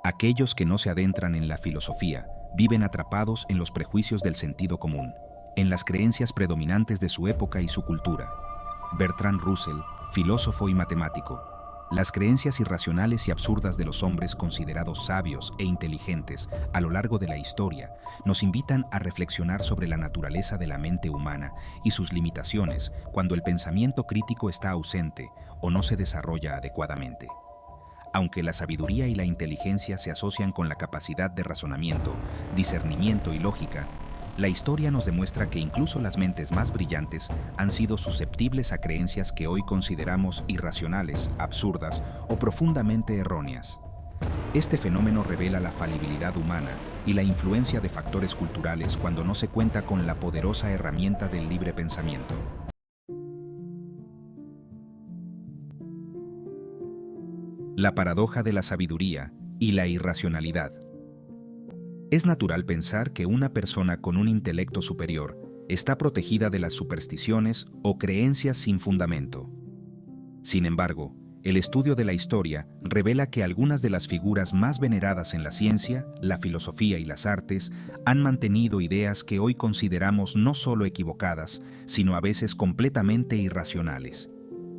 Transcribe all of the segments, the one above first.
Aquellos que no se adentran en la filosofía viven atrapados en los prejuicios del sentido común, en las creencias predominantes de su época y su cultura. Bertrand Russell, filósofo y matemático. Las creencias irracionales y absurdas de los hombres considerados sabios e inteligentes a lo largo de la historia nos invitan a reflexionar sobre la naturaleza de la mente humana y sus limitaciones cuando el pensamiento crítico está ausente o no se desarrolla adecuadamente. Aunque la sabiduría y la inteligencia se asocian con la capacidad de razonamiento, discernimiento y lógica, la historia nos demuestra que incluso las mentes más brillantes han sido susceptibles a creencias que hoy consideramos irracionales, absurdas o profundamente erróneas. Este fenómeno revela la falibilidad humana y la influencia de factores culturales cuando no se cuenta con la poderosa herramienta del libre pensamiento. La paradoja de la sabiduría y la irracionalidad. Es natural pensar que una persona con un intelecto superior está protegida de las supersticiones o creencias sin fundamento. Sin embargo, el estudio de la historia revela que algunas de las figuras más veneradas en la ciencia, la filosofía y las artes han mantenido ideas que hoy consideramos no solo equivocadas, sino a veces completamente irracionales.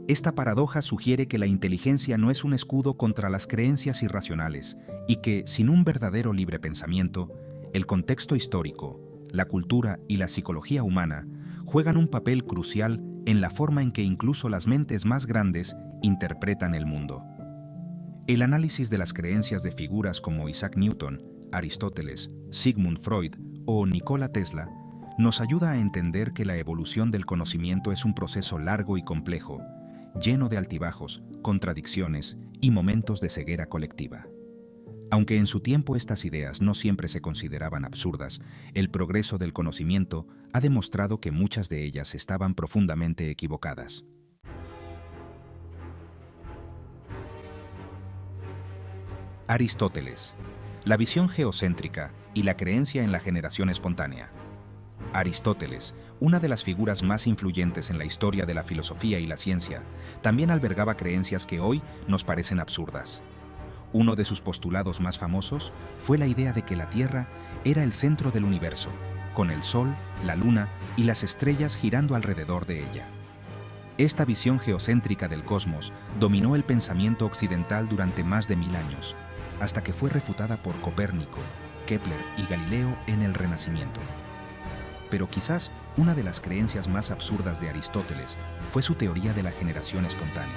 Esta paradoja sugiere que la inteligencia no es un escudo contra las creencias irracionales y que, sin un verdadero libre pensamiento, el contexto histórico, la cultura y la psicología humana juegan un papel crucial en la forma en que incluso las mentes más grandes interpretan el mundo. El análisis de las creencias de figuras como Isaac Newton, Aristóteles, Sigmund Freud o Nikola Tesla nos ayuda a entender que la evolución del conocimiento es un proceso largo y complejo, lleno de altibajos, contradicciones y momentos de ceguera colectiva. Aunque en su tiempo estas ideas no siempre se consideraban absurdas, el progreso del conocimiento ha demostrado que muchas de ellas estaban profundamente equivocadas. Aristóteles, la visión geocéntrica y la creencia en la generación espontánea. Aristóteles, una de las figuras más influyentes en la historia de la filosofía y la ciencia, también albergaba creencias que hoy nos parecen absurdas. Uno de sus postulados más famosos fue la idea de que la Tierra era el centro del universo, con el Sol, la Luna y las estrellas girando alrededor de ella. Esta visión geocéntrica del cosmos dominó el pensamiento occidental durante más de 1000 años, hasta que fue refutada por Copérnico, Kepler y Galileo en el Renacimiento. Pero quizás una de las creencias más absurdas de Aristóteles fue su teoría de la generación espontánea.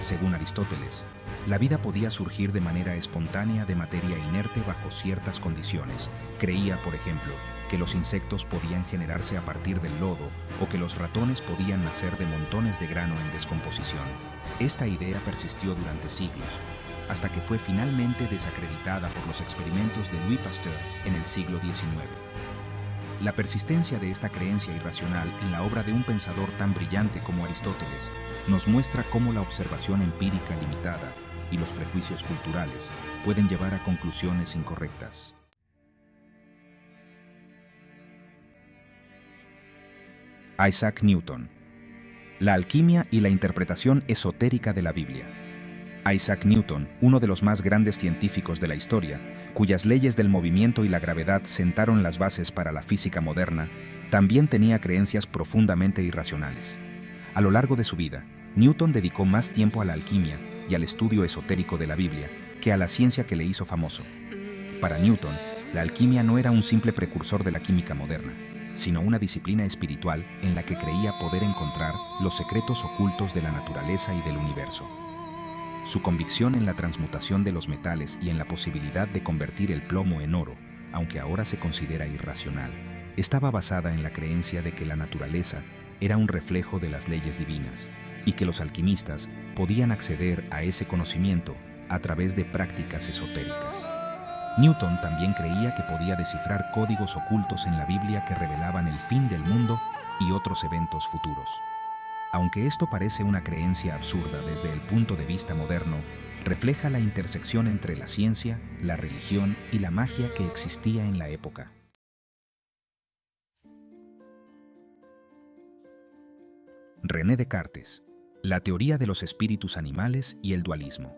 Según Aristóteles, la vida podía surgir de manera espontánea de materia inerte bajo ciertas condiciones. Creía, por ejemplo, que los insectos podían generarse a partir del lodo o que los ratones podían nacer de montones de grano en descomposición. Esta idea persistió durante siglos, hasta que fue finalmente desacreditada por los experimentos de Louis Pasteur en el siglo XIX. La persistencia de esta creencia irracional en la obra de un pensador tan brillante como Aristóteles nos muestra cómo la observación empírica limitada y los prejuicios culturales pueden llevar a conclusiones incorrectas. Isaac Newton. La alquimia y la interpretación esotérica de la Biblia. Isaac Newton, uno de los más grandes científicos de la historia, cuyas leyes del movimiento y la gravedad sentaron las bases para la física moderna, también tenía creencias profundamente irracionales. A lo largo de su vida, Newton dedicó más tiempo a la alquimia y al estudio esotérico de la Biblia que a la ciencia que le hizo famoso. Para Newton, la alquimia no era un simple precursor de la química moderna, sino una disciplina espiritual en la que creía poder encontrar los secretos ocultos de la naturaleza y del universo. Su convicción en la transmutación de los metales y en la posibilidad de convertir el plomo en oro, aunque ahora se considera irracional, estaba basada en la creencia de que la naturaleza era un reflejo de las leyes divinas y que los alquimistas podían acceder a ese conocimiento a través de prácticas esotéricas. Newton también creía que podía descifrar códigos ocultos en la Biblia que revelaban el fin del mundo y otros eventos futuros. Aunque esto parece una creencia absurda desde el punto de vista moderno, refleja la intersección entre la ciencia, la religión y la magia que existía en la época. René Descartes. La teoría de los espíritus animales y el dualismo.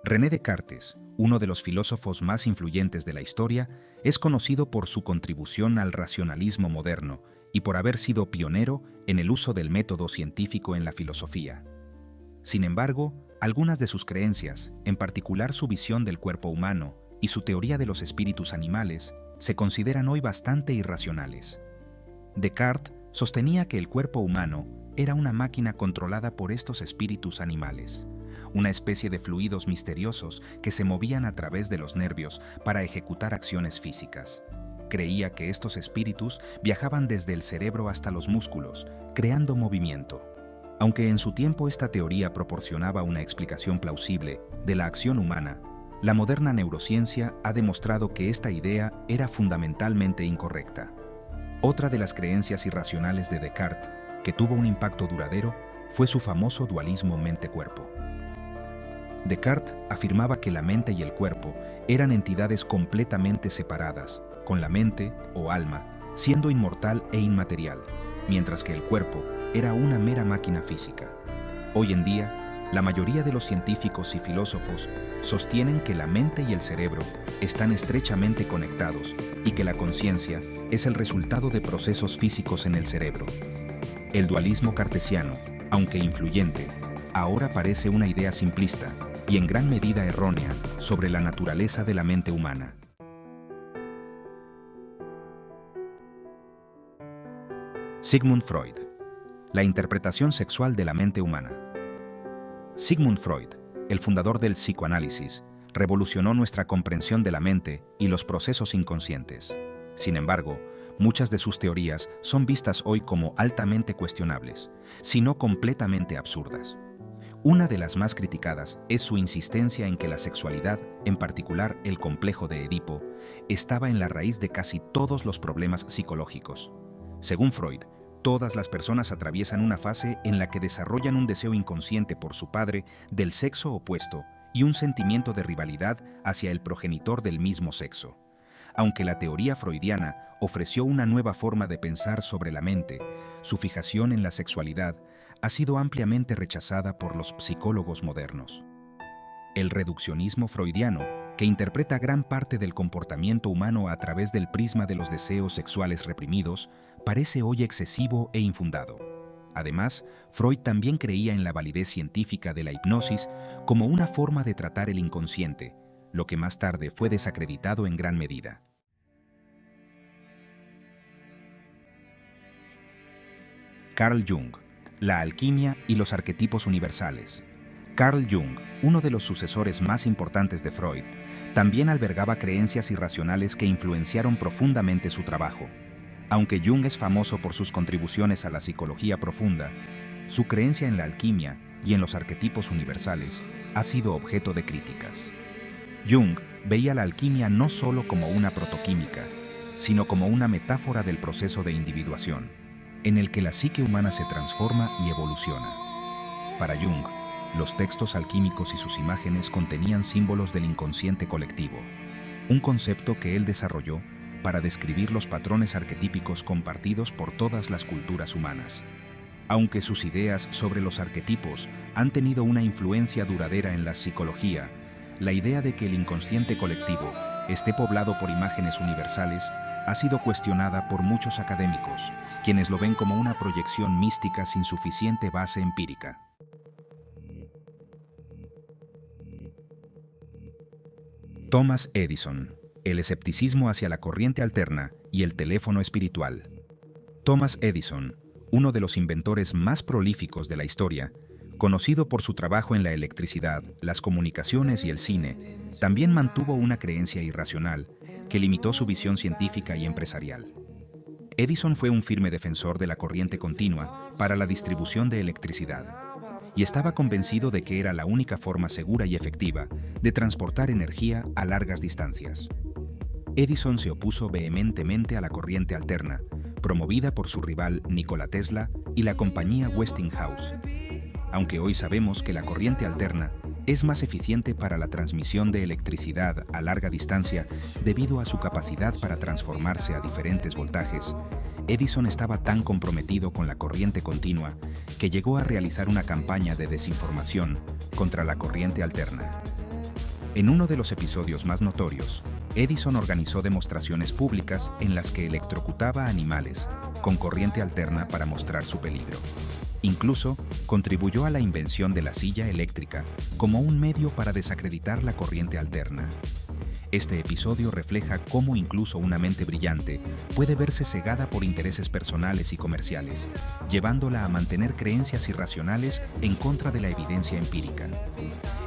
René Descartes, uno de los filósofos más influyentes de la historia, es conocido por su contribución al racionalismo moderno y por haber sido pionero en el uso del método científico en la filosofía. Sin embargo, algunas de sus creencias, en particular su visión del cuerpo humano y su teoría de los espíritus animales, se consideran hoy bastante irracionales. Descartes sostenía que el cuerpo humano era una máquina controlada por estos espíritus animales, una especie de fluidos misteriosos que se movían a través de los nervios para ejecutar acciones físicas. Creía que estos espíritus viajaban desde el cerebro hasta los músculos, creando movimiento. Aunque en su tiempo esta teoría proporcionaba una explicación plausible de la acción humana, la moderna neurociencia ha demostrado que esta idea era fundamentalmente incorrecta. Otra de las creencias irracionales de Descartes, que tuvo un impacto duradero, fue su famoso dualismo mente-cuerpo. Descartes afirmaba que la mente y el cuerpo eran entidades completamente separadas, con la mente, o alma, siendo inmortal e inmaterial, mientras que el cuerpo era una mera máquina física. Hoy en día, la mayoría de los científicos y filósofos sostienen que la mente y el cerebro están estrechamente conectados y que la conciencia es el resultado de procesos físicos en el cerebro. El dualismo cartesiano, aunque influyente, ahora parece una idea simplista y en gran medida errónea sobre la naturaleza de la mente humana. Sigmund Freud. La interpretación sexual de la mente humana. Sigmund Freud, el fundador del psicoanálisis, revolucionó nuestra comprensión de la mente y los procesos inconscientes. Sin embargo, muchas de sus teorías son vistas hoy como altamente cuestionables, si no completamente absurdas. Una de las más criticadas es su insistencia en que la sexualidad, en particular el complejo de Edipo, estaba en la raíz de casi todos los problemas psicológicos. Según Freud, todas las personas atraviesan una fase en la que desarrollan un deseo inconsciente por su padre del sexo opuesto y un sentimiento de rivalidad hacia el progenitor del mismo sexo. Aunque la teoría freudiana ofreció una nueva forma de pensar sobre la mente, su fijación en la sexualidad ha sido ampliamente rechazada por los psicólogos modernos. El reduccionismo freudiano, que interpreta gran parte del comportamiento humano a través del prisma de los deseos sexuales reprimidos, parece hoy excesivo e infundado. Además, Freud también creía en la validez científica de la hipnosis como una forma de tratar el inconsciente, lo que más tarde fue desacreditado en gran medida. Carl Jung, la alquimia y los arquetipos universales. Carl Jung, uno de los sucesores más importantes de Freud, también albergaba creencias irracionales que influenciaron profundamente su trabajo. Aunque Jung es famoso por sus contribuciones a la psicología profunda, su creencia en la alquimia y en los arquetipos universales ha sido objeto de críticas. Jung veía la alquimia no solo como una protoquímica, sino como una metáfora del proceso de individuación, en el que la psique humana se transforma y evoluciona. Para Jung, los textos alquímicos y sus imágenes contenían símbolos del inconsciente colectivo, un concepto que él desarrolló para describir los patrones arquetípicos compartidos por todas las culturas humanas. Aunque sus ideas sobre los arquetipos han tenido una influencia duradera en la psicología, la idea de que el inconsciente colectivo esté poblado por imágenes universales ha sido cuestionada por muchos académicos, quienes lo ven como una proyección mística sin suficiente base empírica. Thomas Edison. El escepticismo hacia la corriente alterna y el teléfono espiritual. Thomas Edison, uno de los inventores más prolíficos de la historia, conocido por su trabajo en la electricidad, las comunicaciones y el cine, también mantuvo una creencia irracional que limitó su visión científica y empresarial. Edison fue un firme defensor de la corriente continua para la distribución de electricidad y estaba convencido de que era la única forma segura y efectiva de transportar energía a largas distancias. Edison se opuso vehementemente a la corriente alterna, promovida por su rival Nikola Tesla y la compañía Westinghouse. Aunque hoy sabemos que la corriente alterna es más eficiente para la transmisión de electricidad a larga distancia debido a su capacidad para transformarse a diferentes voltajes, Edison estaba tan comprometido con la corriente continua que llegó a realizar una campaña de desinformación contra la corriente alterna. En uno de los episodios más notorios, Edison organizó demostraciones públicas en las que electrocutaba a animales con corriente alterna para mostrar su peligro. Incluso contribuyó a la invención de la silla eléctrica como un medio para desacreditar la corriente alterna. Este episodio refleja cómo incluso una mente brillante puede verse cegada por intereses personales y comerciales, llevándola a mantener creencias irracionales en contra de la evidencia empírica.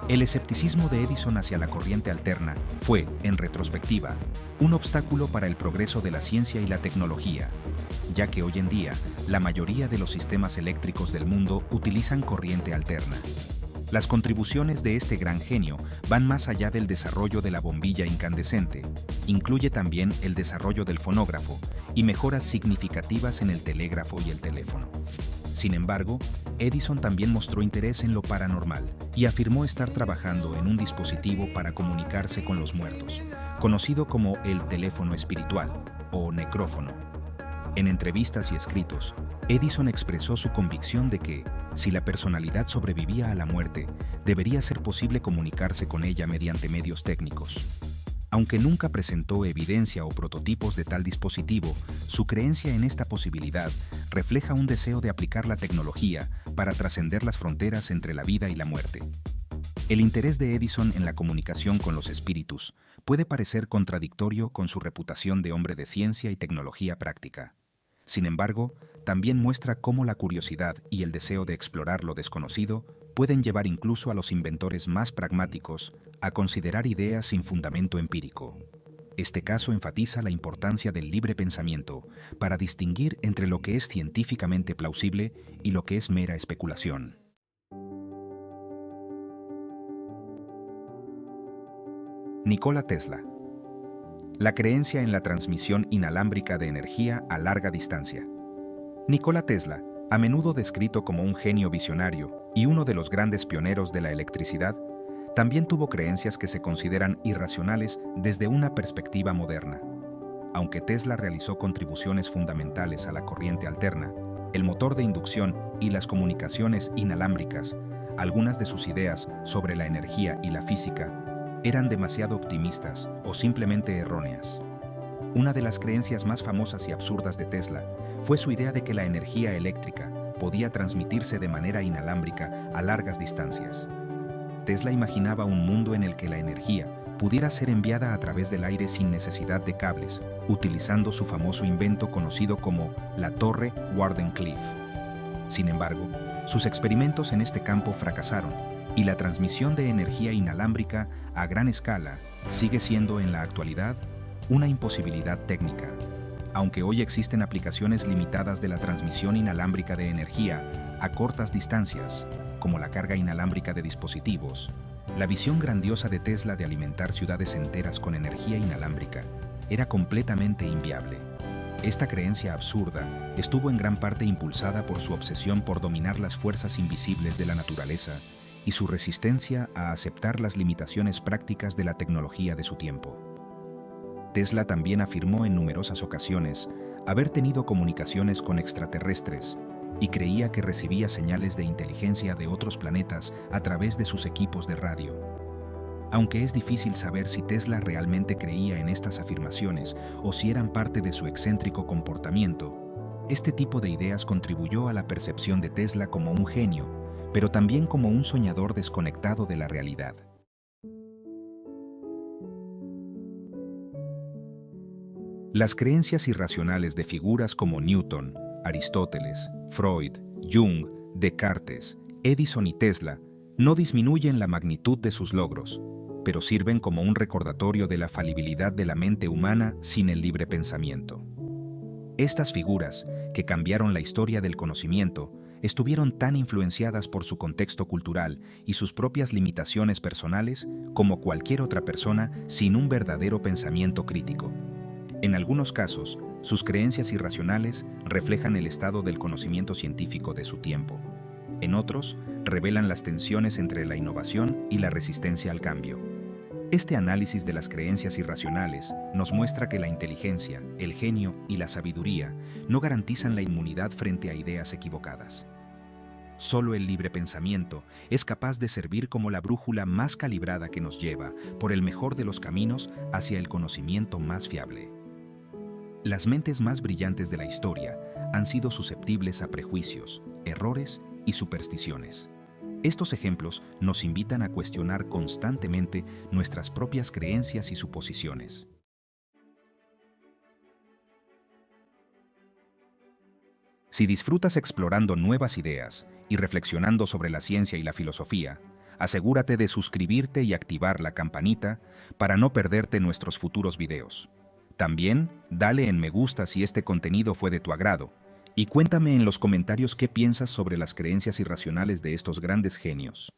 El escepticismo de Edison hacia la corriente alterna fue, en retrospectiva, un obstáculo para el progreso de la ciencia y la tecnología, ya que hoy en día la mayoría de los sistemas eléctricos del mundo utilizan corriente alterna. Las contribuciones de este gran genio van más allá del desarrollo de la bombilla incandescente. Incluye también el desarrollo del fonógrafo y mejoras significativas en el telégrafo y el teléfono. Sin embargo, Edison también mostró interés en lo paranormal y afirmó estar trabajando en un dispositivo para comunicarse con los muertos, conocido como el teléfono espiritual o necrófono. En entrevistas y escritos, Edison expresó su convicción de que, si la personalidad sobrevivía a la muerte, debería ser posible comunicarse con ella mediante medios técnicos. Aunque nunca presentó evidencia o prototipos de tal dispositivo, su creencia en esta posibilidad refleja un deseo de aplicar la tecnología para trascender las fronteras entre la vida y la muerte. El interés de Edison en la comunicación con los espíritus puede parecer contradictorio con su reputación de hombre de ciencia y tecnología práctica. Sin embargo, también muestra cómo la curiosidad y el deseo de explorar lo desconocido pueden llevar incluso a los inventores más pragmáticos a considerar ideas sin fundamento empírico. Este caso enfatiza la importancia del libre pensamiento para distinguir entre lo que es científicamente plausible y lo que es mera especulación. Nikola Tesla. La creencia en la transmisión inalámbrica de energía a larga distancia. Nikola Tesla, a menudo descrito como un genio visionario y uno de los grandes pioneros de la electricidad, también tuvo creencias que se consideran irracionales desde una perspectiva moderna. Aunque Tesla realizó contribuciones fundamentales a la corriente alterna, el motor de inducción y las comunicaciones inalámbricas, algunas de sus ideas sobre la energía y la física eran demasiado optimistas o simplemente erróneas. Una de las creencias más famosas y absurdas de Tesla fue su idea de que la energía eléctrica podía transmitirse de manera inalámbrica a largas distancias. Tesla imaginaba un mundo en el que la energía pudiera ser enviada a través del aire sin necesidad de cables, utilizando su famoso invento conocido como la Torre Wardenclyffe. Sin embargo, sus experimentos en este campo fracasaron y la transmisión de energía inalámbrica a gran escala sigue siendo en la actualidad una imposibilidad técnica. Aunque hoy existen aplicaciones limitadas de la transmisión inalámbrica de energía a cortas distancias, como la carga inalámbrica de dispositivos, la visión grandiosa de Tesla de alimentar ciudades enteras con energía inalámbrica era completamente inviable. Esta creencia absurda estuvo en gran parte impulsada por su obsesión por dominar las fuerzas invisibles de la naturaleza y su resistencia a aceptar las limitaciones prácticas de la tecnología de su tiempo. Tesla también afirmó en numerosas ocasiones haber tenido comunicaciones con extraterrestres y creía que recibía señales de inteligencia de otros planetas a través de sus equipos de radio. Aunque es difícil saber si Tesla realmente creía en estas afirmaciones o si eran parte de su excéntrico comportamiento, este tipo de ideas contribuyó a la percepción de Tesla como un genio, pero también como un soñador desconectado de la realidad. Las creencias irracionales de figuras como Newton, Aristóteles, Freud, Jung, Descartes, Edison y Tesla no disminuyen la magnitud de sus logros, pero sirven como un recordatorio de la falibilidad de la mente humana sin el libre pensamiento. Estas figuras, que cambiaron la historia del conocimiento, estuvieron tan influenciadas por su contexto cultural y sus propias limitaciones personales como cualquier otra persona sin un verdadero pensamiento crítico. En algunos casos, sus creencias irracionales reflejan el estado del conocimiento científico de su tiempo. En otros, revelan las tensiones entre la innovación y la resistencia al cambio. Este análisis de las creencias irracionales nos muestra que la inteligencia, el genio y la sabiduría no garantizan la inmunidad frente a ideas equivocadas. Solo el libre pensamiento es capaz de servir como la brújula más calibrada que nos lleva, por el mejor de los caminos, hacia el conocimiento más fiable. Las mentes más brillantes de la historia han sido susceptibles a prejuicios, errores y supersticiones. Estos ejemplos nos invitan a cuestionar constantemente nuestras propias creencias y suposiciones. Si disfrutas explorando nuevas ideas y reflexionando sobre la ciencia y la filosofía, asegúrate de suscribirte y activar la campanita para no perderte nuestros futuros videos. También, dale en me gusta si este contenido fue de tu agrado y cuéntame en los comentarios qué piensas sobre las creencias irracionales de estos grandes genios.